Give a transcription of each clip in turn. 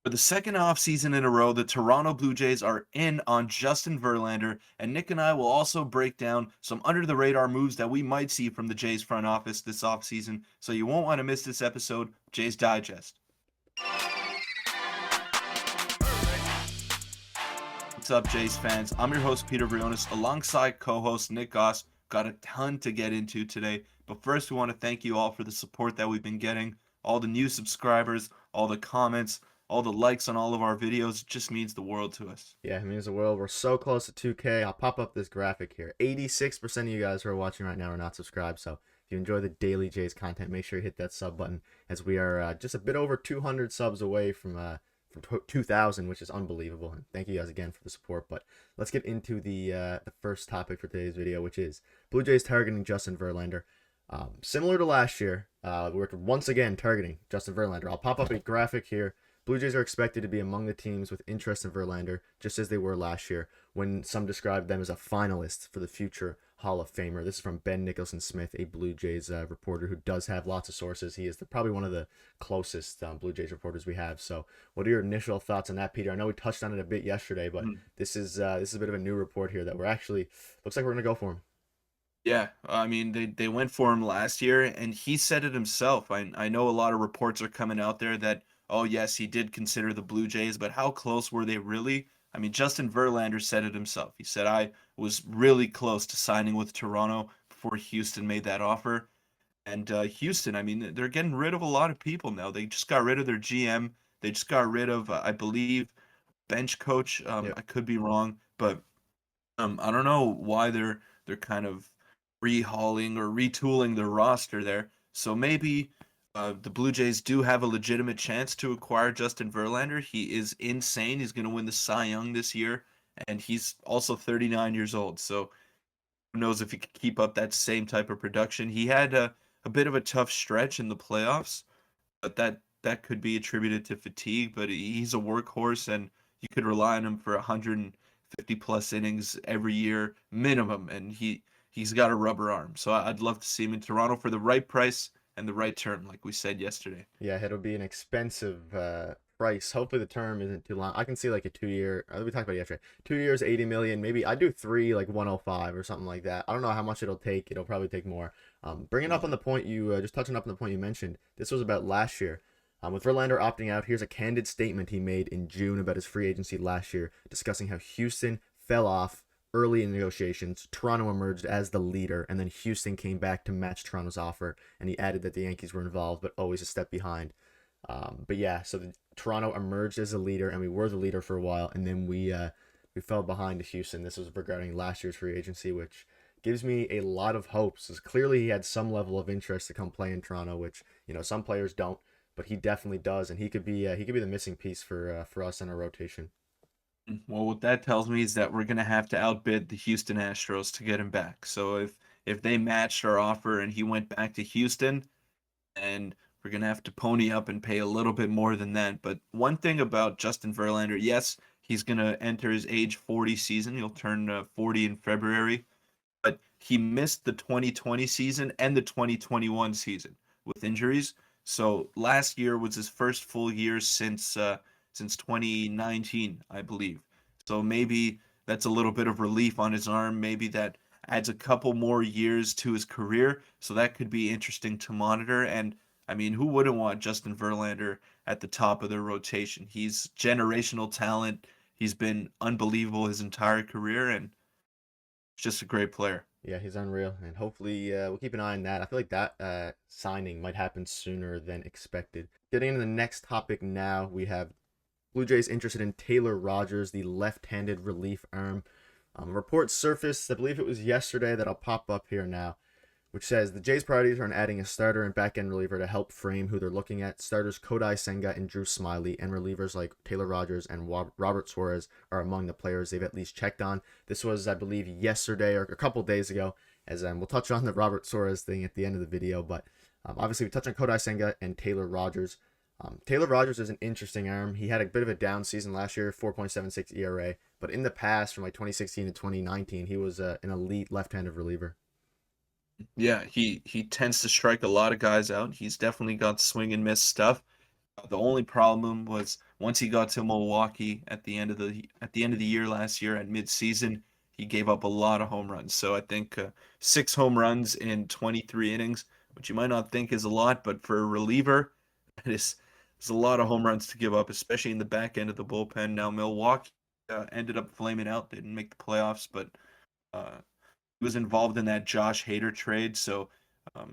For the second offseason in a row, the Toronto Blue Jays are in on Justin Verlander, and Nick and I will also break down some under the radar moves that we might see from the Jays front office this offseason, so you won't want to miss this episode, Jays Digest. What's up, Jays fans? I'm your host, Peter Vryonis, alongside co-host Nick Gosse. Got a ton to get into today, but first we want to thank you all for the support that we've been getting, all the new subscribers, all the comments, all the likes on all of our videos. It just means the world to us. Yeah, it means the world. We're so close to 2K. I'll pop up this graphic here. 86% of you guys who are watching right now are not subscribed. So if you enjoy the daily Jays content, make sure you hit that sub button, as we are just a bit over 200 subs away from 2,000, which is unbelievable. And thank you guys again for the support. But let's get into the first topic for today's video, which is Blue Jays targeting Justin Verlander. Similar to last year, we're once again targeting Justin Verlander. I'll pop up a graphic here. Blue Jays are expected to be among the teams with interest in Verlander, just as they were last year, when some described them as a finalist for the future Hall of Famer. This is from Ben Nicholson-Smith, a Blue Jays reporter who does have lots of sources. He is probably one of the closest Blue Jays reporters we have. So what are your initial thoughts on that, Peter? I know we touched on it a bit yesterday, but this is a bit of a new report here that we're actually, looks like we're going to go for him. Yeah, I mean, they went for him last year, and he said it himself. I know a lot of reports are coming out there that, oh, yes, he did consider the Blue Jays, but how close were they really? I mean, Justin Verlander said it himself. He said, I was really close to signing with Toronto before Houston made that offer. And Houston, I mean, they're getting rid of a lot of people now. They just got rid of their GM. They just got rid of, I believe, bench coach. Yep. I could be wrong, but I don't know why they're kind of rehauling or retooling their roster there. So maybe the Blue Jays do have a legitimate chance to acquire Justin Verlander. He is insane. He's going to win the Cy Young this year, and he's also 39 years old. So who knows if he could keep up that same type of production. He had a bit of a tough stretch in the playoffs, but that could be attributed to fatigue. But he's a workhorse, and you could rely on him for 150 plus innings every year minimum, and he's got a rubber arm. So I'd love to see him in Toronto for the right price and the right term, like we said yesterday. Yeah, it'll be an expensive price. Hopefully the term isn't too long. I can see like a 2-year. We talked about it yesterday. 2 years, 80 million. Maybe I do 3, like 105 or something like that. I don't know how much it'll take. It'll probably take more. Bringing up on the point you just touching up on the point you mentioned. This was about last year. With Verlander opting out, here's a candid statement he made in June about his free agency last year, discussing how Houston fell off early in negotiations. Toronto emerged as the leader, and then Houston came back to match Toronto's offer, and he added that the Yankees were involved, but always a step behind. But yeah, so Toronto emerged as a leader, and we were the leader for a while, and then we fell behind to Houston. This was regarding last year's free agency, which gives me a lot of hopes, because clearly he had some level of interest to come play in Toronto, which some players don't, but he definitely does, and he could be the missing piece for us in our rotation. Well, what that tells me is that we're going to have to outbid the Houston Astros to get him back. So if they matched our offer and he went back to Houston, and we're going to have to pony up and pay a little bit more than that. But one thing about Justin Verlander, yes, he's going to enter his age 40 season. He'll turn 40 in February. But he missed the 2020 season and the 2021 season with injuries. So last year was his first full year since 2019, I believe. So maybe that's a little bit of relief on his arm. Maybe that adds a couple more years to his career. So that could be interesting to monitor. And I mean, who wouldn't want Justin Verlander at the top of their rotation? He's generational talent. He's been unbelievable his entire career, and just a great player. Yeah, he's unreal, and hopefully we'll keep an eye on that. I feel like that signing might happen sooner than expected. Getting into the next topic now, we have Blue Jays interested in Taylor Rogers, the left-handed relief arm. Reports surfaced, I believe it was yesterday, that I'll pop up here now, which says the Jays' priorities are in adding a starter and back-end reliever to help frame who they're looking at. Starters Kodai Senga and Drew Smyly, and relievers like Taylor Rogers and Robert Suarez are among the players they've at least checked on. This was, I believe, yesterday or a couple days ago, as we'll touch on the Robert Suarez thing at the end of the video, but obviously we touch on Kodai Senga and Taylor Rogers. Taylor Rogers is an interesting arm. He had a bit of a down season last year, 4.76 ERA, but in the past, from like 2016 to 2019, he was an elite left-handed reliever. Yeah, he tends to strike a lot of guys out. He's definitely got swing and miss stuff. The only problem was once he got to Milwaukee at the end of the year last year at midseason, he gave up a lot of home runs. So I think 6 home runs in 23 innings, which you might not think is a lot, but for a reliever, it is a lot of home runs to give up, especially in the back end of the bullpen. Now Milwaukee ended up flaming out; they didn't make the playoffs, but uh, he was involved in that Josh Hader trade, so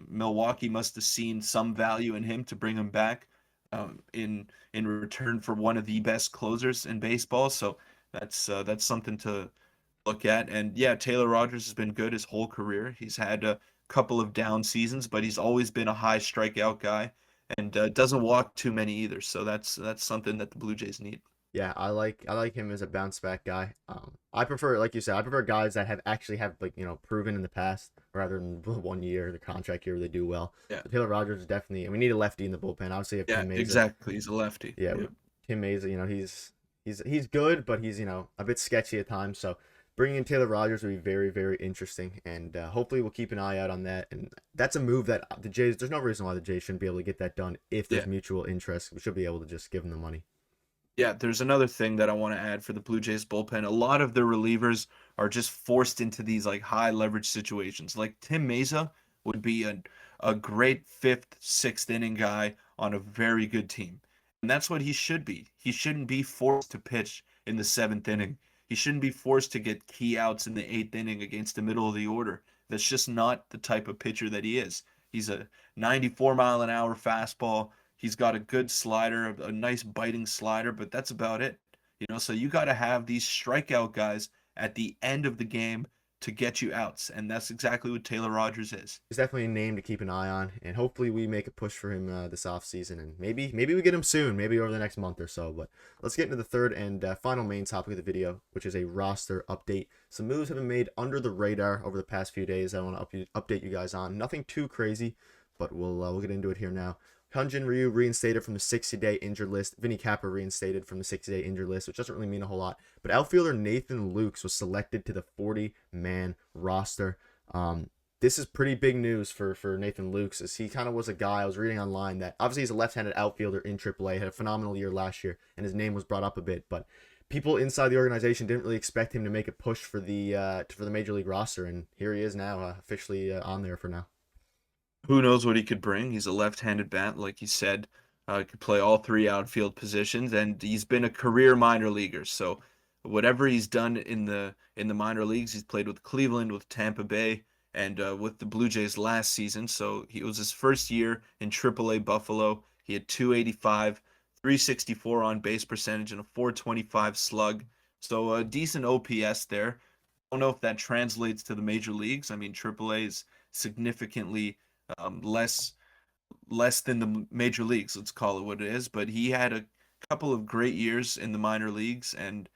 Milwaukee must have seen some value in him to bring him back in return for one of the best closers in baseball. So that's something to look at. And yeah, Taylor Rogers has been good his whole career. He's had a couple of down seasons, but he's always been a high strikeout guy and doesn't walk too many either. So that's something that the Blue Jays need. Yeah, I like him as a bounce back guy. I prefer, like you said, I prefer guys that have actually have like proven in the past rather than the 1 year, the contract year where they do well. Yeah, But Taylor Rogers is definitely, and we need a lefty in the bullpen. Obviously, if yeah, Tim Mayza, exactly. He's a lefty. yeah, Yeah. Tim Mayza, he's good, but he's a bit sketchy at times. So bringing in Taylor Rogers would be very very interesting, and hopefully we'll keep an eye out on that. And that's a move that the Jays. There's no reason why the Jays shouldn't be able to get that done if there's Yeah. mutual interest. We should be able to just give them the money. Yeah, there's another thing that I want to add for the Blue Jays bullpen. A lot of their relievers are just forced into these like high leverage situations. Like Tim Mayza would be a great fifth, sixth inning guy on a very good team. And that's what he should be. He shouldn't be forced to pitch in the seventh inning. He shouldn't be forced to get key outs in the eighth inning against the middle of the order. That's just not the type of pitcher that he is. He's a 94-mile-an-hour fastball. He's got a good slider, a nice biting slider, but that's about it. So you got to have these strikeout guys at the end of the game to get you outs, and that's exactly what Taylor Rogers is. He's definitely a name to keep an eye on, and hopefully we make a push for him this offseason, and maybe we get him soon, maybe over the next month or so. But let's get into the third and final main topic of the video, which is a roster update. Some moves have been made under the radar over the past few days. I want to update you guys on nothing too crazy, but we'll get into it here now. Hyunjin Ryu reinstated from the 60-day injured list. Vinny Capra reinstated from the 60-day injured list, which doesn't really mean a whole lot. But outfielder Nathan Lukes was selected to the 40-man roster. This is pretty big news for Nathan Lukes, as he kind of was a guy I was reading online that obviously he's a left-handed outfielder in AAA, had a phenomenal year last year, and his name was brought up a bit. But people inside the organization didn't really expect him to make a push for the major league roster, and here he is now, officially on there for now. Who knows what he could bring? He's a left-handed bat, like you said. Could play all three outfield positions, and he's been a career minor leaguer. So whatever he's done in the minor leagues, he's played with Cleveland, with Tampa Bay, and with the Blue Jays last season. So he was his first year in AAA Buffalo. He had 285, 364 on base percentage, and a 425 slug. So a decent OPS there. Don't know if that translates to the major leagues. I mean, AAA is significantly less than the major leagues. Let's call it what it is. But he had a couple of great years in the minor leagues, and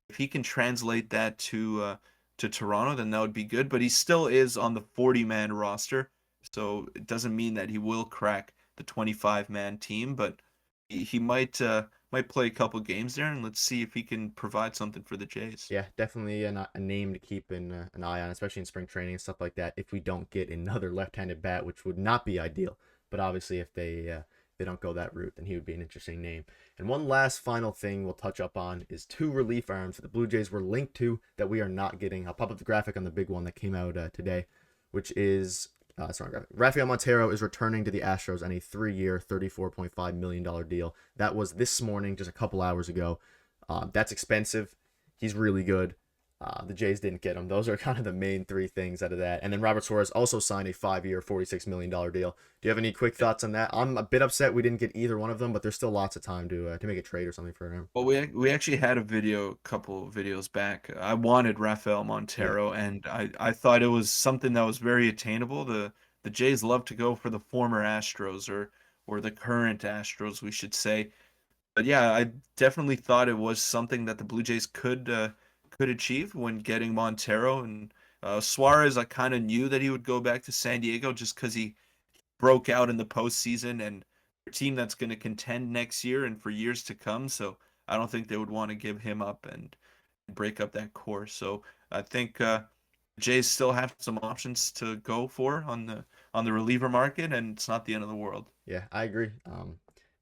if he can translate that to Toronto, then that would be good. But he still is on the 40-man roster, so it doesn't mean that he will crack the 25-man team. But he might play a couple games there, and let's see if he can provide something for the Jays. Yeah, definitely a name to keep an eye on, especially in spring training and stuff like that. If we don't get another left-handed bat, which would not be ideal, but obviously if they don't go that route, then he would be an interesting name. And one last final thing we'll touch up on is two relief arms that the Blue Jays were linked to that we are not getting. I'll pop up the graphic on the big one that came out today, which is Rafael Montero is returning to the Astros on a 3-year, $34.5 million deal. That was this morning, just a couple hours ago. That's expensive. He's really good. The Jays didn't get him. Those are kind of the main three things out of that. And then Robert Suarez also signed a 5-year, $46 million deal. Do you have any quick thoughts on that? I'm a bit upset we didn't get either one of them, but there's still lots of time to make a trade or something for him. Well, we actually had a couple of videos back. I wanted Rafael Yeah. Montero, and I thought it was something that was very attainable. The Jays love to go for the former Astros or the current Astros, we should say. But yeah, I definitely thought it was something that the Blue Jays could achieve when getting Montero and Suarez. I kind of knew that he would go back to San Diego just because he broke out in the postseason and a team that's going to contend next year and for years to come. So I don't think they would want to give him up and break up that core. So I think Jays still have some options to go for on the reliever market, and it's not the end of the world. Yeah, I agree.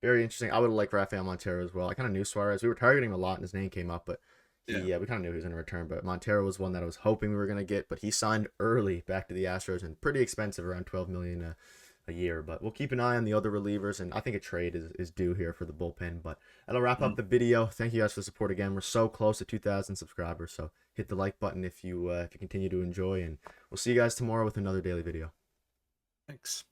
very interesting. I would like Rafael Montero as well. I kind of knew Suarez. We were targeting him a lot, and his name came up, but Yeah. we kind of knew he was going to return. But Montero was one that I was hoping we were going to get, but he signed early back to the Astros and pretty expensive, around 12 million a year. But we'll keep an eye on the other relievers, and I think a trade is due here for the bullpen. But that'll wrap up the video. Thank you guys for the support again. We're so close to 2,000 subscribers, so hit the like button if you continue to enjoy, and we'll see you guys tomorrow with another daily video. Thanks.